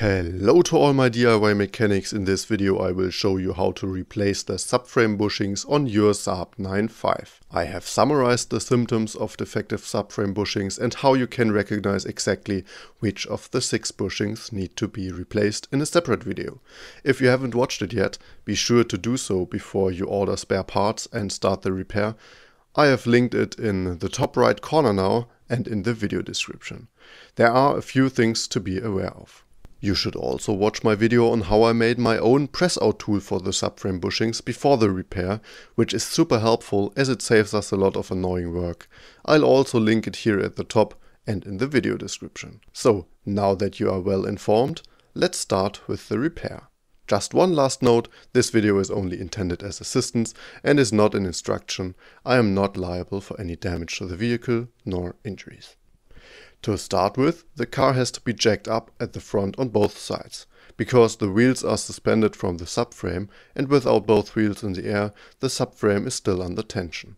Hello to all my DIY mechanics. In this video I will show you how to replace the subframe bushings on your Saab 9.5. I have summarized the symptoms of defective subframe bushings and how you can recognize exactly which of the 6 bushings need to be replaced in a separate video. If you haven't watched it yet, be sure to do so before you order spare parts and start the repair. I have linked it in the top right corner now and in the video description. There are a few things to be aware of. You should also watch my video on how I made my own press-out tool for the subframe bushings before the repair, which is super helpful as it saves us a lot of annoying work. I'll also link it here at the top and in the video description. So, now that you are well informed, let's start with the repair. Just one last note, this video is only intended as assistance and is not an instruction. I am not liable for any damage to the vehicle nor injuries. To start with, the car has to be jacked up at the front on both sides, because the wheels are suspended from the subframe and without both wheels in the air, the subframe is still under tension.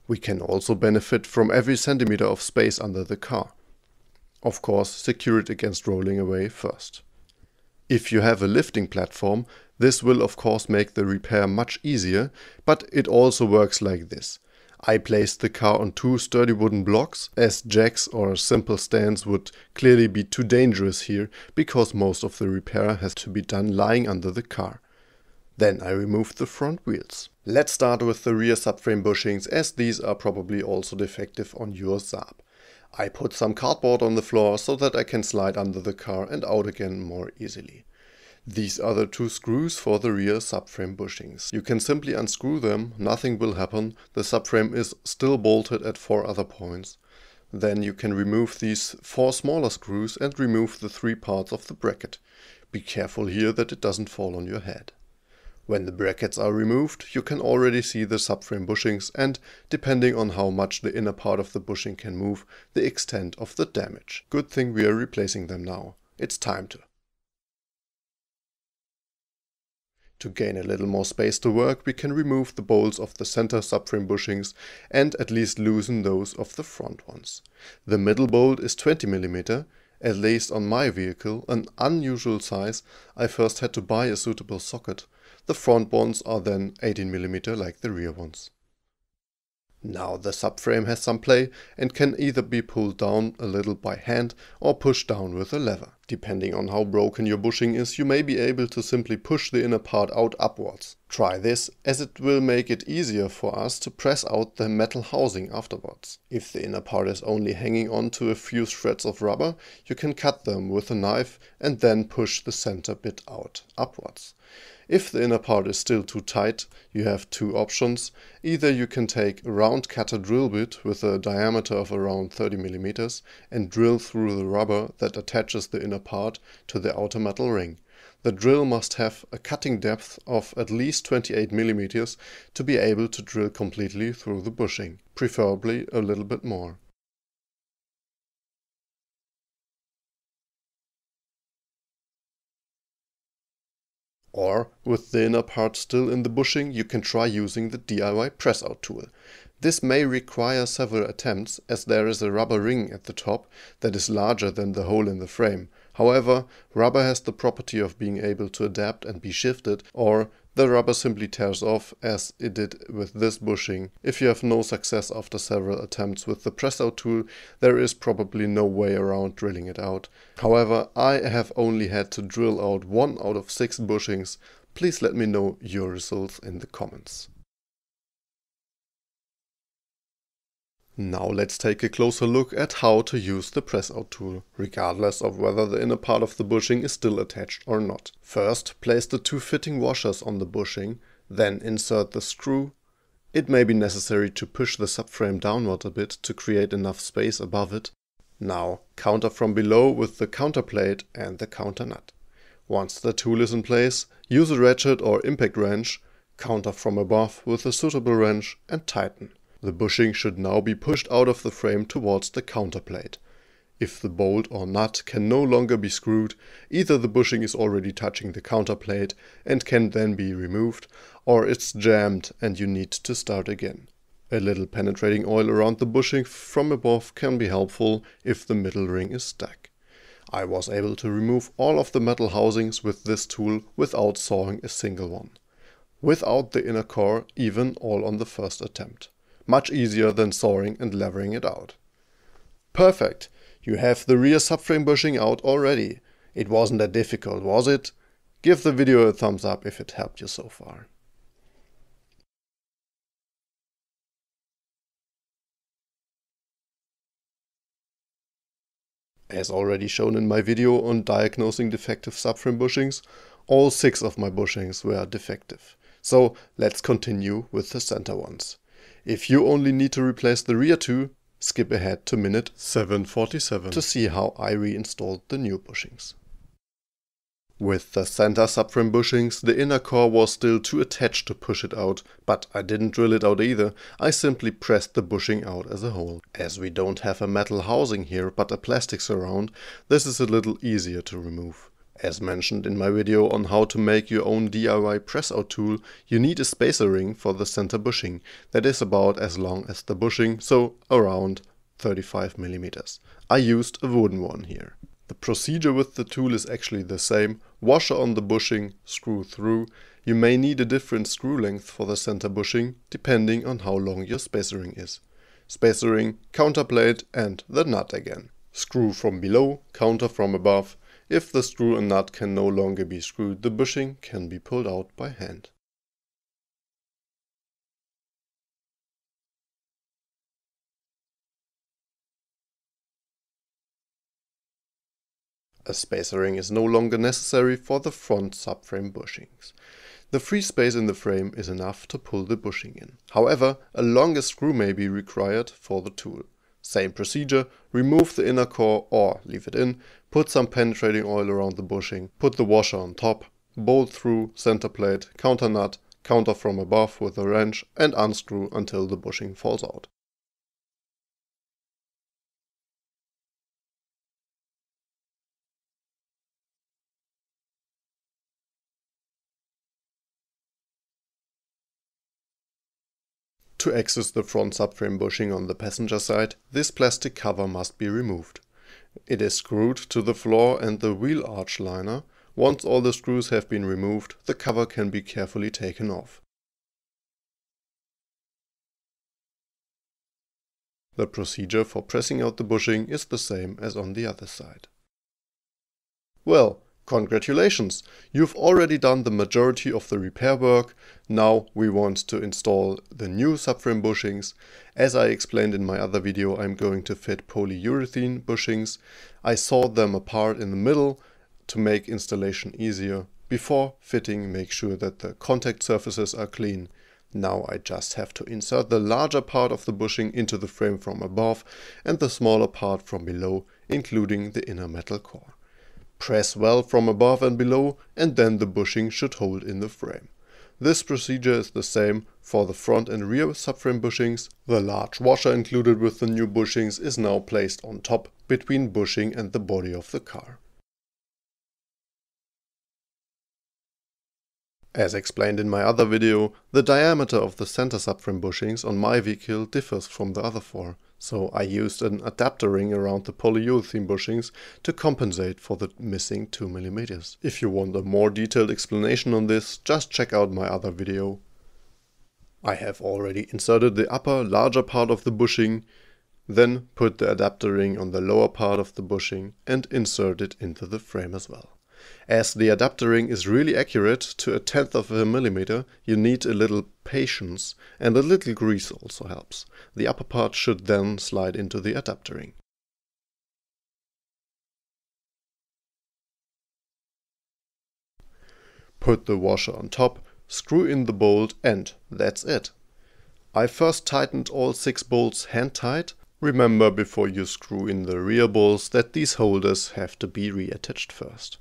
We can also benefit from every centimeter of space under the car. Of course, secure it against rolling away first. If you have a lifting platform, this will of course make the repair much easier, but it also works like this. I placed the car on 2 sturdy wooden blocks, as jacks or simple stands would clearly be too dangerous here, because most of the repair has to be done lying under the car. Then I removed the front wheels. Let's start with the rear subframe bushings, as these are probably also defective on your Saab. I put some cardboard on the floor so that I can slide under the car and out again more easily. These are the 2 screws for the rear subframe bushings. You can simply unscrew them, nothing will happen, the subframe is still bolted at 4 other points. Then you can remove these 4 smaller screws and remove the 3 parts of the bracket. Be careful here that it doesn't fall on your head. When the brackets are removed, you can already see the subframe bushings and, depending on how much the inner part of the bushing can move, the extent of the damage. Good thing we are replacing them now. It's time to. To gain a little more space to work, we can remove the bolts of the center subframe bushings and at least loosen those of the front ones. The middle bolt is 20 mm, at least on my vehicle, an unusual size. I first had to buy a suitable socket. The front ones are then 18 mm like the rear ones. Now the subframe has some play and can either be pulled down a little by hand or pushed down with a lever. Depending on how broken your bushing is, you may be able to simply push the inner part out upwards. Try this, as it will make it easier for us to press out the metal housing afterwards. If the inner part is only hanging on to a few threads of rubber, you can cut them with a knife and then push the center bit out upwards. If the inner part is still too tight, you have 2 options. Either you can take a round cutter drill bit with a diameter of around 30 mm and drill through the rubber that attaches the inner part to the outer metal ring. The drill must have a cutting depth of at least 28 mm to be able to drill completely through the bushing, preferably a little bit more. Or, with the inner part still in the bushing, you can try using the DIY press-out tool. This may require several attempts, as there is a rubber ring at the top that is larger than the hole in the frame. However, rubber has the property of being able to adapt and be shifted, or the rubber simply tears off, as it did with this bushing. If you have no success after several attempts with the press-out tool, there is probably no way around drilling it out. However, I have only had to drill out 1 out of 6 bushings. Please let me know your results in the comments. Now let's take a closer look at how to use the press-out tool, regardless of whether the inner part of the bushing is still attached or not. First, place the 2 fitting washers on the bushing, then insert the screw. It may be necessary to push the subframe downward a bit to create enough space above it. Now, counter from below with the counter plate and the counter nut. Once the tool is in place, use a ratchet or impact wrench, counter from above with a suitable wrench and tighten. The bushing should now be pushed out of the frame towards the counter plate. If the bolt or nut can no longer be screwed, either the bushing is already touching the counter plate and can then be removed, or it's jammed and you need to start again. A little penetrating oil around the bushing from above can be helpful if the middle ring is stuck. I was able to remove all of the metal housings with this tool without sawing a single one. Without the inner core, even all on the first attempt. Much easier than sawing and levering it out. Perfect! You have the rear subframe bushing out already. It wasn't that difficult, was it? Give the video a thumbs up if it helped you so far. As already shown in my video on diagnosing defective subframe bushings, all 6 of my bushings were defective. So let's continue with the center ones. If you only need to replace the rear 2, skip ahead to minute 7:47 to see how I reinstalled the new bushings. With the center subframe bushings, the inner core was still too attached to push it out, but I didn't drill it out either, I simply pressed the bushing out as a whole. As we don't have a metal housing here but a plastic surround, this is a little easier to remove. As mentioned in my video on how to make your own DIY press out tool, you need a spacer ring for the center bushing that is about as long as the bushing, so around 35 mm. I used a wooden one here. The procedure with the tool is actually the same. Washer on the bushing, screw through. You may need a different screw length for the center bushing, depending on how long your spacer ring is. Spacer ring, counterplate and the nut again. Screw from below, counter from above. If the screw and nut can no longer be screwed, the bushing can be pulled out by hand. A spacer ring is no longer necessary for the front subframe bushings. The free space in the frame is enough to pull the bushing in. However, a longer screw may be required for the tool. Same procedure, remove the inner core or leave it in, put some penetrating oil around the bushing, put the washer on top, bolt through, center plate, counter nut, counter from above with a wrench and unscrew until the bushing falls out. To access the front subframe bushing on the passenger side, this plastic cover must be removed. It is screwed to the floor and the wheel arch liner. Once all the screws have been removed, the cover can be carefully taken off. The procedure for pressing out the bushing is the same as on the other side. Well, congratulations! You've already done the majority of the repair work. Now we want to install the new subframe bushings. As I explained in my other video, I'm going to fit polyurethane bushings. I sawed them apart in the middle to make installation easier. Before fitting, make sure that the contact surfaces are clean. Now I just have to insert the larger part of the bushing into the frame from above and the smaller part from below, including the inner metal core. Press well from above and below, and then the bushing should hold in the frame. This procedure is the same for the front and rear subframe bushings. The large washer included with the new bushings is now placed on top between bushing and the body of the car. As explained in my other video, the diameter of the center subframe bushings on my vehicle differs from the other 4. So I used an adapter ring around the polyurethane bushings to compensate for the missing 2 mm. If you want a more detailed explanation on this, just check out my other video. I have already inserted the upper, larger part of the bushing, then put the adapter ring on the lower part of the bushing and insert it into the frame as well. As the adapter ring is really accurate to 1/10 of a millimeter, you need a little patience, and a little grease also helps. The upper part should then slide into the adapter ring. Put the washer on top, screw in the bolt, and that's it. I first tightened all 6 bolts hand tight. Remember before you screw in the rear bolts that these holders have to be reattached first.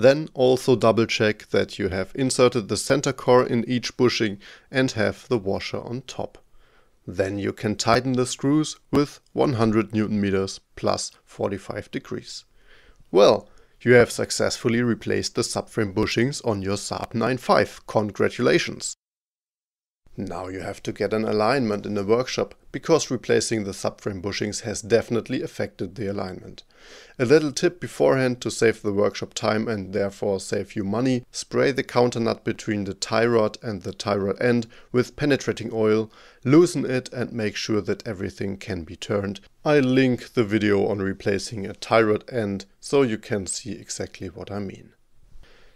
Then also double check that you have inserted the center core in each bushing and have the washer on top. Then you can tighten the screws with 100 Nm plus 45 degrees. Well, you have successfully replaced the subframe bushings on your Saab 9.5. Congratulations! Now you have to get an alignment in the workshop, because replacing the subframe bushings has definitely affected the alignment. A little tip beforehand to save the workshop time and therefore save you money: spray the counter nut between the tie rod and the tie rod end with penetrating oil, loosen it and make sure that everything can be turned. I'll link the video on replacing a tie rod end so you can see exactly what I mean.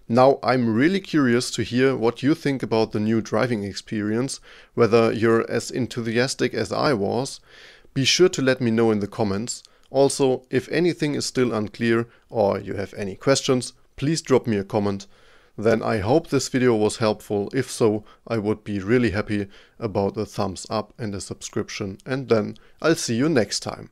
Now I'm really curious to hear what you think about the new driving experience, whether you're as enthusiastic as I was. Be sure to let me know in the comments. Also, if anything is still unclear or you have any questions, please drop me a comment. Then I hope this video was helpful. If so, I would be really happy about a thumbs up and a subscription, and then I'll see you next time.